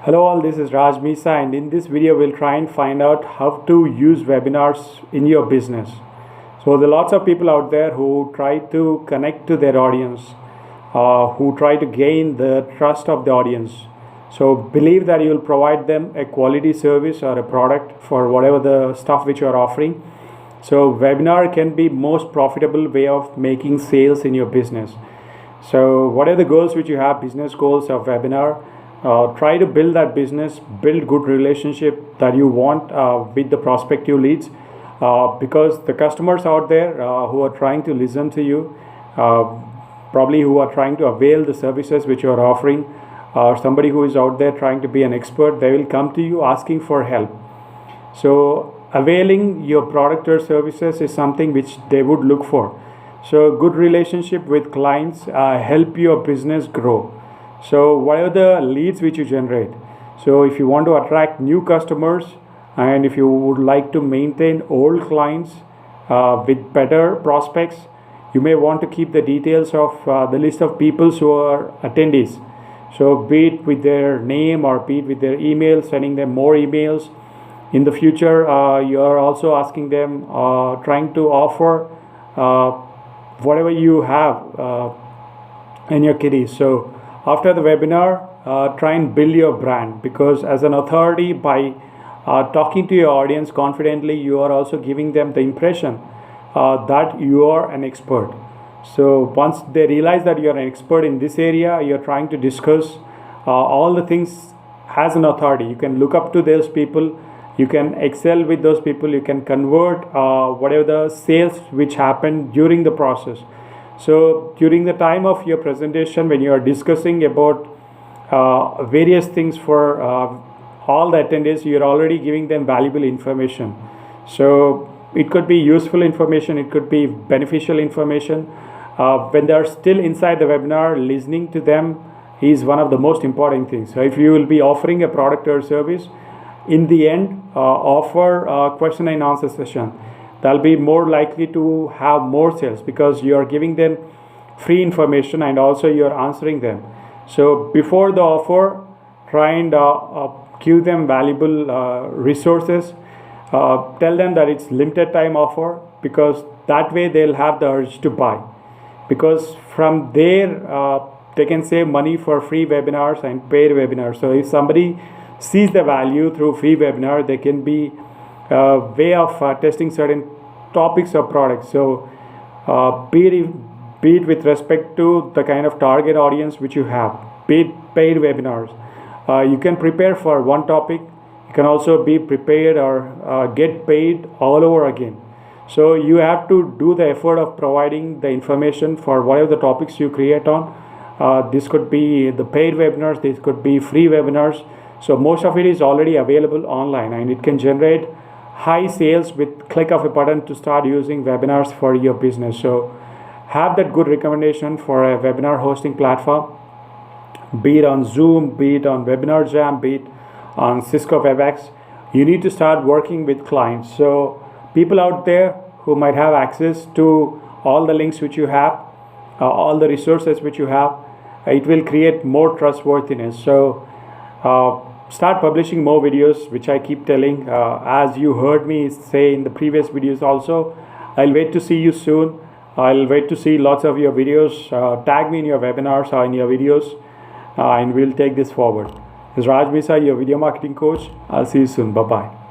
Hello all, this is Raj Misa, and in this video we'll try and find out how to use webinars in your business. So there are lots of people out there who try to connect to their audience, who try to gain the trust of the audience. So believe that you will provide them a quality service or a product for whatever the stuff which you are offering. So webinar can be most profitable way of making sales in your business. So what are the goals which you have, business goals of webinar? Try to build that business, build good relationship that you want with the prospective leads, because the customers out there who are trying to listen to you, probably who are trying to avail the services which you are offering, or somebody who is out there trying to be an expert, they will come to you asking for help. So availing your product or services is something which they would look for. So good relationship with clients help your business grow. So what are the leads which you generate? So if you want to attract new customers, and if you would like to maintain old clients with better prospects, you may want to keep the details of the list of people who are attendees. So be it with their name or be it with their email, sending them more emails. In the future, you are also asking them, trying to offer whatever you have in your kitty. So after the webinar, try and build your brand, because as an authority, by talking to your audience confidently, you are also giving them the impression that you are an expert. So once they realize that you are an expert in this area, you are trying to discuss all the things as an authority. You can look up to those people, you can excel with those people, you can convert whatever the sales which happened during the process. So during the time of your presentation, when you are discussing about various things for all the attendees, you are already giving them valuable information. So it could be useful information, it could be beneficial information. When they are still inside the webinar, listening to them is one of the most important things. So if you will be offering a product or service, in the end, offer a question and answer session. They'll be more likely to have more sales, because you are giving them free information and also you are answering them. So before the offer, try and give them valuable resources. Tell them that it's limited time offer, because that way they'll have the urge to buy, because from there they can save money for free webinars and paid webinars. So if somebody sees the value through free webinar, they can be way of testing certain topics or products. So be it with respect to the kind of target audience which you have, be it paid webinars. You can prepare for one topic, you can also be prepared or get paid all over again. So you have to do the effort of providing the information for whatever the topics you create on. This could be the paid webinars, this could be free webinars. So most of it is already available online, and it can generate high sales with click of a button to start using webinars for your business. So have that good recommendation for a webinar hosting platform, be it on Zoom, be it on Webinar Jam, be it on Cisco WebEx. You need to start working with clients. So people out there who might have access to all the links which you have, all the resources which you have, it will create more trustworthiness. So start publishing more videos, which I keep telling, as you heard me say in the previous videos also. I'll wait to see you soon. I'll wait to see lots of your videos. Tag me in your webinars or in your videos, and we'll take this forward. This is Raj Misa, your video marketing coach. I'll see you soon. Bye-bye.